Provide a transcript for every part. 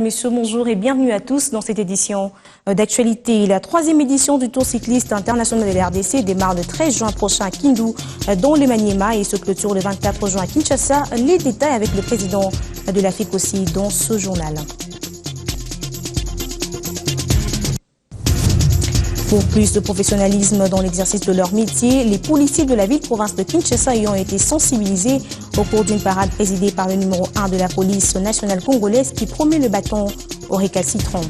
Messieurs, bonjour et bienvenue à tous dans cette édition d'actualité. La troisième édition du Tour cycliste international de la RDC démarre le 13 juin prochain à Kindu, dans le Maniema, et se clôture le 24 juin à Kinshasa. Les détails avec le président de la FIC aussi dans ce journal. Pour plus de professionnalisme dans l'exercice de leur métier, les policiers de la ville-province de Kinshasa y ont été sensibilisés au cours d'une parade présidée par le numéro 1 de la police nationale congolaise qui promet le bâton aux récalcitrants.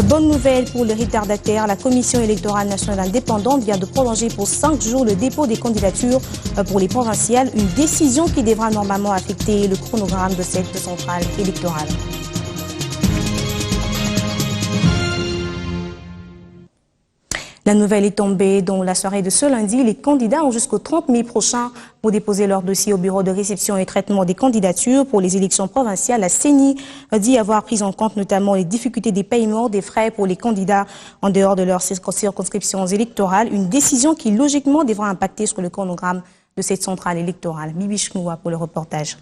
Bonne nouvelle pour les retardataires, la Commission électorale nationale indépendante vient de prolonger pour 5 jours le dépôt des candidatures pour les provinciales, une décision qui devra normalement affecter le chronogramme de cette centrale électorale. La nouvelle est tombée dans la soirée de ce lundi. Les candidats ont jusqu'au 30 mai prochain pour déposer leur dossier au bureau de réception et traitement des candidatures pour les élections provinciales. La CENI dit avoir pris en compte notamment les difficultés des paiements des frais pour les candidats en dehors de leurs circonscriptions électorales. Une décision qui logiquement devra impacter sur le chronogramme de cette centrale électorale. Bibi Chnoua pour le reportage.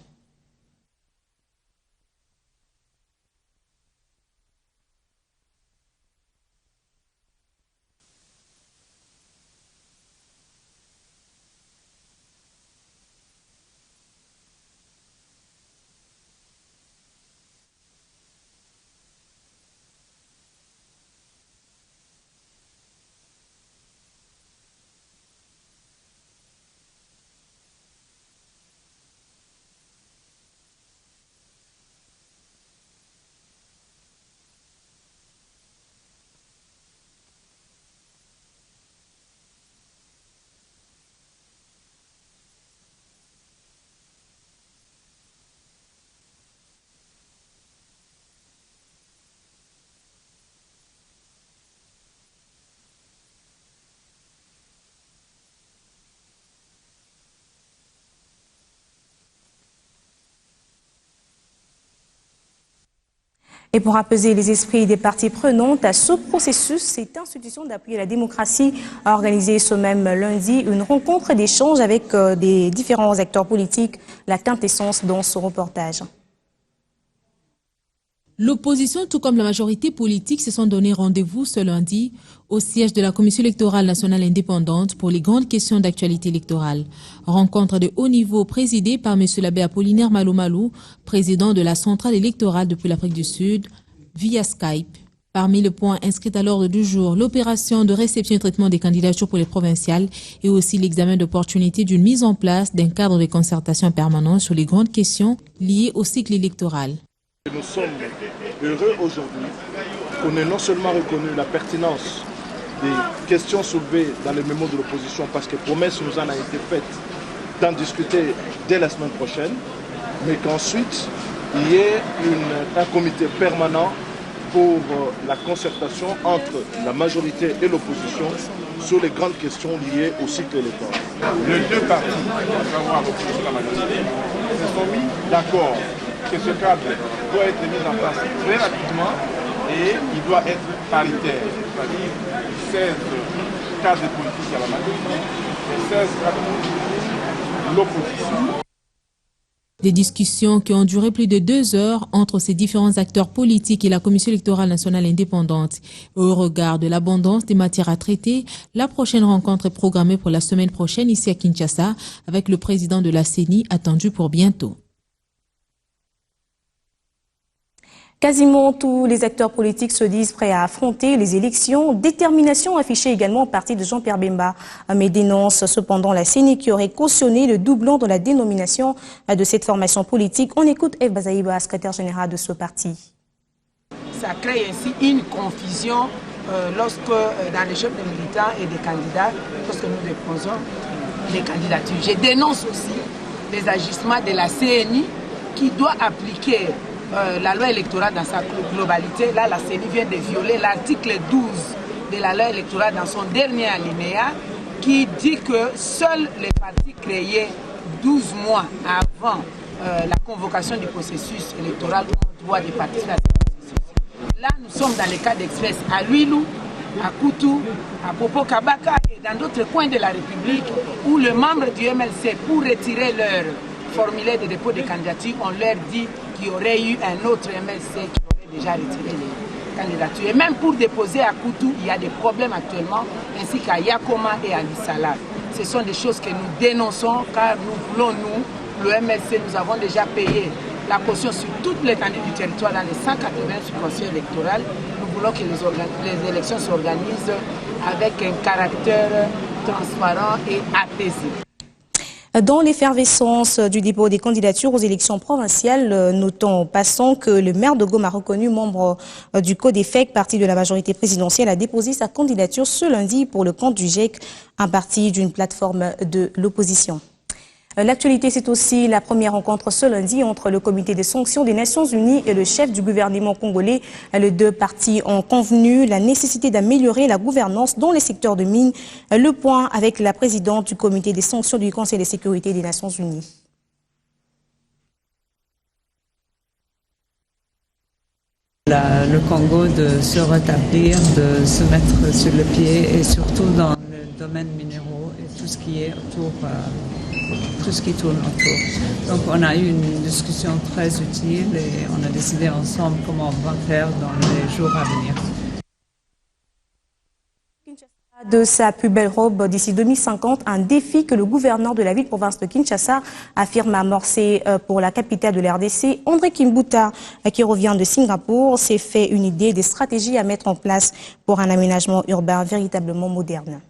Et pour apaiser les esprits des parties prenantes à ce processus, cette institution d'appui à la démocratie a organisé ce même lundi une rencontre d'échange avec des différents acteurs politiques, la quintessence dans ce reportage. L'opposition, tout comme la majorité politique, se sont donné rendez-vous ce lundi au siège de la Commission électorale nationale indépendante pour les grandes questions d'actualité électorale. Rencontre de haut niveau présidée par M. l'abbé Apollinaire Malou, président de la centrale électorale depuis l'Afrique du Sud, via Skype. Parmi les points inscrits à l'ordre du jour, l'opération de réception et traitement des candidatures pour les provinciales et aussi l'examen d'opportunité d'une mise en place d'un cadre de concertation permanent sur les grandes questions liées au cycle électoral. Nous sommes heureux aujourd'hui qu'on ait non seulement reconnu la pertinence des questions soulevées dans les mémos de l'opposition, parce que promesse nous en a été faite d'en discuter dès la semaine prochaine, mais qu'ensuite il y ait un comité permanent pour la concertation entre la majorité et l'opposition sur les grandes questions liées au cycle électoral. Les deux partis, à savoir l'opposition et la majorité, se sont mis d'accord que ce cadre doit être mis en place très rapidement et il doit être paritaire, c'est-à-dire 16 cadres politiques à la majorité et 16 cadres politiques à l'opposition. Des discussions qui ont duré plus de 2 heures entre ces différents acteurs politiques et la Commission électorale nationale indépendante. Au regard de l'abondance des matières à traiter, la prochaine rencontre est programmée pour la semaine prochaine ici à Kinshasa avec le président de la CENI attendu pour bientôt. Quasiment tous les acteurs politiques se disent prêts à affronter les élections. Détermination affichée également au parti de Jean-Pierre Bemba, mais dénonce cependant la CENI qui aurait cautionné le doublon de la dénomination de cette formation politique. On écoute Eve Bazaïba, secrétaire général de ce parti. Ça crée ainsi une confusion lorsque dans les chefs des militants et des candidats, lorsque nous déposons les candidatures. Je dénonce aussi les agissements de la CENI qui doit appliquer la loi électorale dans sa globalité. Là, la CENI vient de violer l'article 12 de la loi électorale dans son dernier alinéa qui dit que seuls les partis créés 12 mois avant la convocation du processus électoral ont le droit de participer à ce processus. Là, nous sommes dans les cas d'express à Luilou, à Koutou, à Popo Kabaka et dans d'autres coins de la République où les membres du MLC, pour retirer leur formulaire de dépôt de candidature, on leur dit qu'il y aurait eu un autre MLC qui aurait déjà retiré les candidatures. Et même pour déposer à Koutou, il y a des problèmes actuellement, ainsi qu'à Yakoma et à Lissala. Ce sont des choses que nous dénonçons car nous voulons, nous, le MLC, nous avons déjà payé la caution sur toute l'étendue du territoire dans les 180 subventions électorales. Nous voulons que les élections s'organisent avec un caractère transparent et apaisé. Dans l'effervescence du dépôt des candidatures aux élections provinciales, notons passant que le maire de Goma, reconnu membre du CODEFEC, parti de la majorité présidentielle, a déposé sa candidature ce lundi pour le compte du GIEC, un parti d'une plateforme de l'opposition. L'actualité, c'est aussi la première rencontre ce lundi entre le comité des sanctions des Nations Unies et le chef du gouvernement congolais. Les deux parties ont convenu la nécessité d'améliorer la gouvernance dans les secteurs de mines. Le point avec la présidente du comité des sanctions du Conseil de sécurité des Nations Unies. Le Congo de se rétablir, de se mettre sur le pied et surtout dans le domaine minéraux et tout ce qui est autour. Tout ce qui tourne autour. Donc on a eu une discussion très utile et on a décidé ensemble comment on va faire dans les jours à venir. De sa plus belle robe d'ici 2050, un défi que le gouverneur de la ville-province de Kinshasa affirme amorcer pour la capitale de l'RDC. André Kimbuta, qui revient de Singapour, s'est fait une idée des stratégies à mettre en place pour un aménagement urbain véritablement moderne.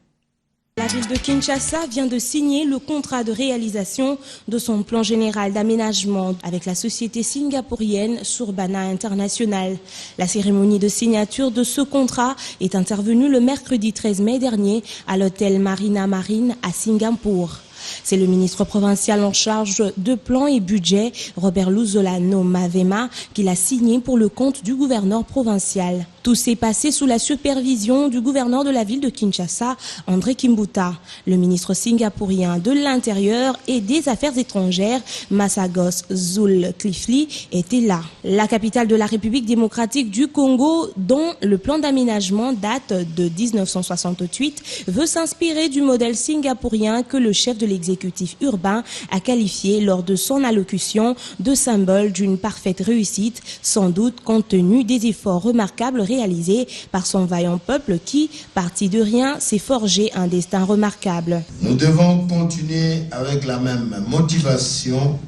La ville de Kinshasa vient de signer le contrat de réalisation de son plan général d'aménagement avec la société singapourienne Surbana International. La cérémonie de signature de ce contrat est intervenue le mercredi 13 mai dernier à l'hôtel Marina Marine à Singapour. C'est le ministre provincial en charge de plan et budget, Robert Luzolano Mavema, qui l'a signé pour le compte du gouverneur provincial. Tout s'est passé sous la supervision du gouverneur de la ville de Kinshasa, André Kimbuta. Le ministre singapourien de l'Intérieur et des Affaires étrangères, Massagos Zulkifli, était là. La capitale de la République démocratique du Congo, dont le plan d'aménagement date de 1968, veut s'inspirer du modèle singapourien que le chef de l'exécutif urbain a qualifié lors de son allocution de symbole d'une parfaite réussite, sans doute compte tenu des efforts remarquables réalisé par son vaillant peuple qui, parti de rien, s'est forgé un destin remarquable. Nous devons continuer avec la même motivation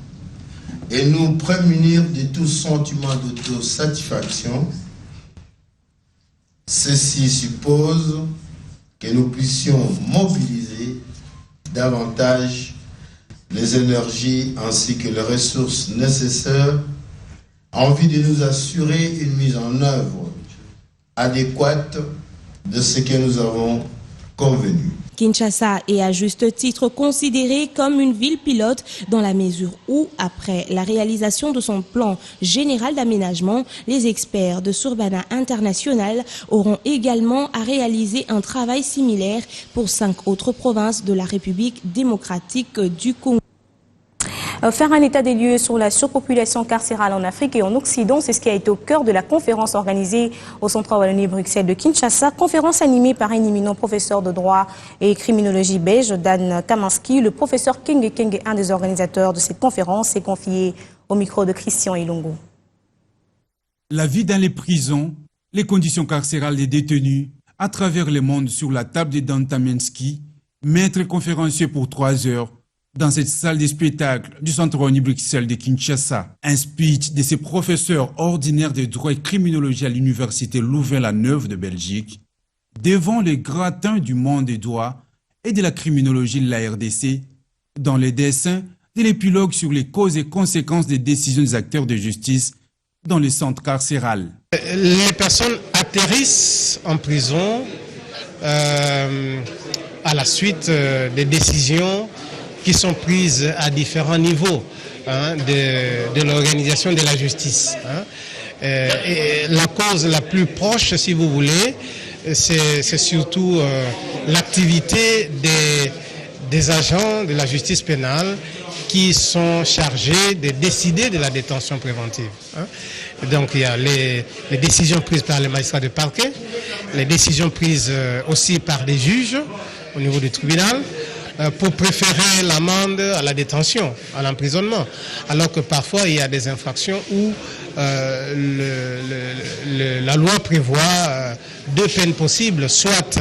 et nous prémunir de tout sentiment d'autosatisfaction. Ceci suppose que nous puissions mobiliser davantage les énergies ainsi que les ressources nécessaires en vue de nous assurer une mise en œuvre adéquate de ce que nous avons convenu. Kinshasa est à juste titre considérée comme une ville pilote dans la mesure où, après la réalisation de son plan général d'aménagement, les experts de Surbana International auront également à réaliser un travail similaire pour 5 autres provinces de la République démocratique du Congo. Faire un état des lieux sur la surpopulation carcérale en Afrique et en Occident, c'est ce qui a été au cœur de la conférence organisée au Centre Wallonie-Bruxelles de Kinshasa. Conférence animée par un éminent professeur de droit et criminologie belge, Dan Kaminski. Le professeur Kenge Kenge, un des organisateurs de cette conférence, s'est confié au micro de Christian Ilongo. La vie dans les prisons, les conditions carcérales des détenus, à travers le monde sur la table de Dan Kaminski, maître conférencier pour 3 heures, dans cette salle de spectacle du Centre Wallonie-Bruxelles de Kinshasa. Un speech de ces professeurs ordinaires de droit et criminologie à l'université Louvain-la-Neuve de Belgique, devant les gratins du monde des droits et de la criminologie de la RDC, dans les dessins de l'épilogue sur les causes et conséquences des décisions des acteurs de justice dans les centres carcérales. Les personnes atterrissent en prison à la suite des décisions qui sont prises à différents niveaux de l'organisation de la justice. Et la cause la plus proche, si vous voulez, c'est surtout l'activité des agents de la justice pénale qui sont chargés de décider de la détention préventive. Donc il y a les décisions prises par les magistrats de parquet, les décisions prises aussi par des juges au niveau du tribunal, pour préférer l'amende à la détention, à l'emprisonnement. Alors que parfois, il y a des infractions où la loi prévoit deux peines possibles, soit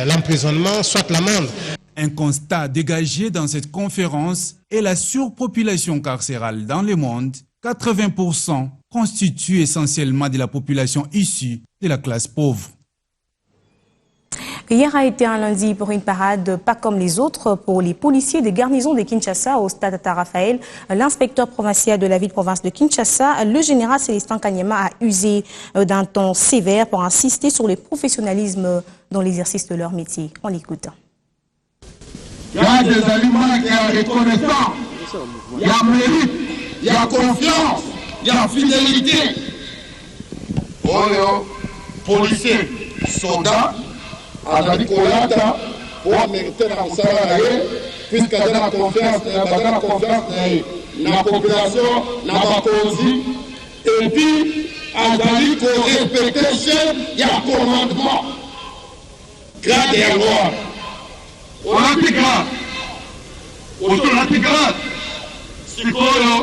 l'emprisonnement, soit l'amende. Un constat dégagé dans cette conférence est la surpopulation carcérale dans le monde. 80% constituent essentiellement de la population issue de la classe pauvre. Hier a été un lundi pour une parade pas comme les autres pour les policiers des garnisons de Kinshasa au stade Tata Raphaël. L'inspecteur provincial de la ville-province de Kinshasa, le général Célestin Kanyama, a usé d'un ton sévère pour insister sur le professionnalisme dans l'exercice de leur métier. On l'écoute. Il y a des aliments qui sont reconnaissants, il y a mérite, il y a confiance, il y a fidélité. Oyo, policiers, soldats, azali kolata pour mériter la mosala puisque aza na confiance na population na bakonzi et puis azali korespecte chef ya commandement grade ya gloire olympique sikoyo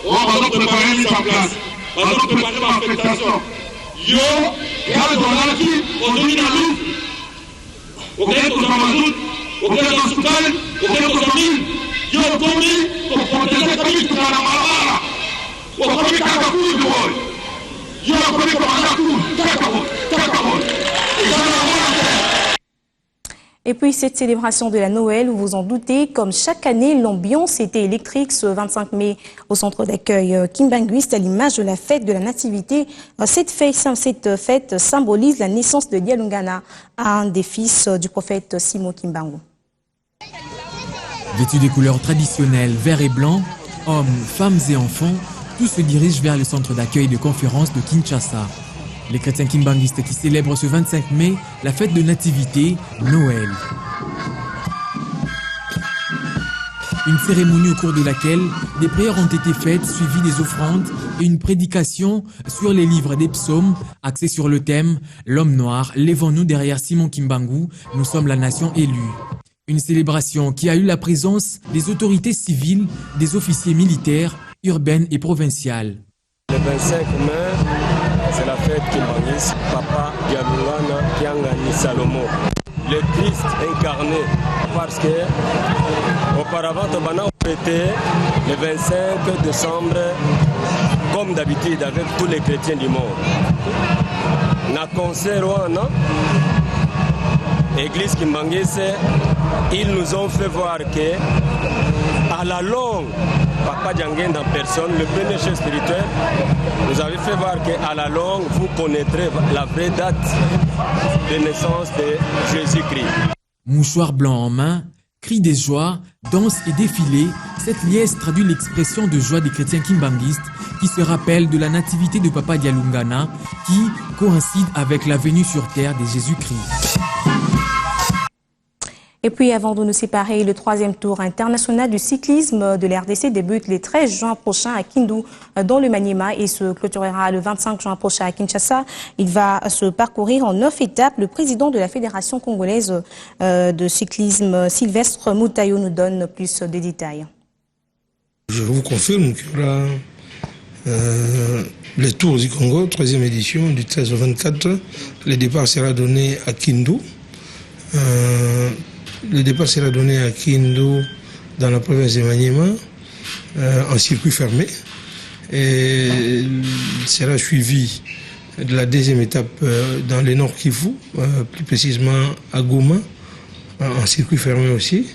bazo préparer mise en place bazo préparer baaffectation yo yazolaki ozongi na lufu okende kozwa mazout okende kozwa sukali okende kozwa mine yo okomi koprotege kabituka na balabala okomi kaka kudu boy yo okomi komanda kudu kaka boy Et puis cette célébration de la Noël, vous vous en doutez, comme chaque année, l'ambiance était électrique ce 25 mai au centre d'accueil Kimbanguiste à l'image de la fête de la Nativité. Cette fête symbolise la naissance de Dialungana, un des fils du prophète Simon Kimbangu. Vêtus des couleurs traditionnelles vert et blanc, hommes, femmes et enfants, tous se dirigent vers le centre d'accueil de conférence de Kinshasa. Les chrétiens kimbanguistes qui célèbrent ce 25 mai la fête de Nativité, Noël. Une cérémonie au cours de laquelle des prières ont été faites, suivies des offrandes et une prédication sur les livres des psaumes axés sur le thème « L'homme noir, lèvons-nous derrière Simon Kimbangu, nous sommes la nation élue ». Une célébration qui a eu la présence des autorités civiles, des officiers militaires, urbaines et provinciales. Le 25 mai, c'est la fête Kimbanguiste, Papa Dialungana Kiangani Salomo, le Christ incarné, parce que auparavant, on a fêté le 25 décembre, comme d'habitude, avec tous les chrétiens du monde. Na concert, Église Kimbanguiste, ils nous ont fait voir que, à la longue, Papa Diangen en personne, le premier chef spirituel, nous avait fait voir qu'à la longue, vous connaîtrez la vraie date de naissance de Jésus-Christ. Mouchoir blanc en main, cris de joie, danse et défilé, cette liesse traduit l'expression de joie des chrétiens kimbanguistes qui se rappellent de la nativité de Papa Dialungana qui coïncide avec la venue sur terre de Jésus-Christ. Et puis avant de nous séparer, le 3e tour international du cyclisme de l'RDC débute le 13 juin prochain à Kindu dans le Maniema et se clôturera le 25 juin prochain à Kinshasa. Il va se parcourir en 9 étapes. Le président de la Fédération congolaise de cyclisme, Sylvestre Moutayo, nous donne plus de détails. Je vous confirme qu'il y aura le Tour du Congo, 3e édition du 13 au 24. Le départ sera donné à Kindu. Le départ sera donné à Kindu dans la province de Maniema en circuit fermé et sera suivi de la 2e étape dans le Nord Kivu, plus précisément à Goma en circuit fermé aussi,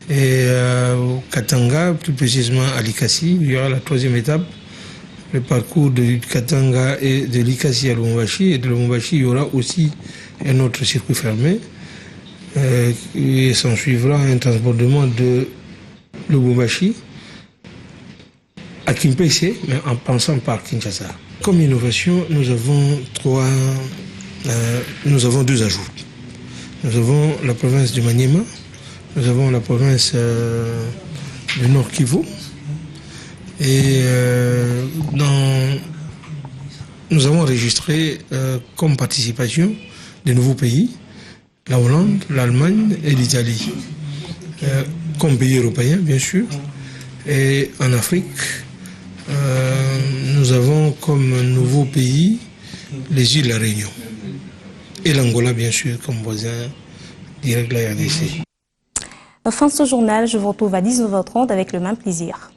et au Katanga, plus précisément à Likasi. Il y aura la 3e étape, le parcours de Katanga et de Likasi à Lubumbashi, et de Lubumbashi il y aura aussi un autre circuit fermé. Et s'en suivra un transbordement de Lubumbashi à Kimpese, mais en passant par Kinshasa. Comme innovation, nous avons 2 ajouts. Nous avons la province de Maniema, nous avons la province du Nord Kivu, et nous avons enregistré comme participation de nouveaux pays, la Hollande, l'Allemagne et l'Italie. comme pays européen, bien sûr. Et en Afrique, nous avons comme nouveau pays les îles de la Réunion. Et l'Angola, bien sûr, comme voisin direct de la RDC. Fin de ce journal, je vous retrouve à 19h30 avec le même plaisir.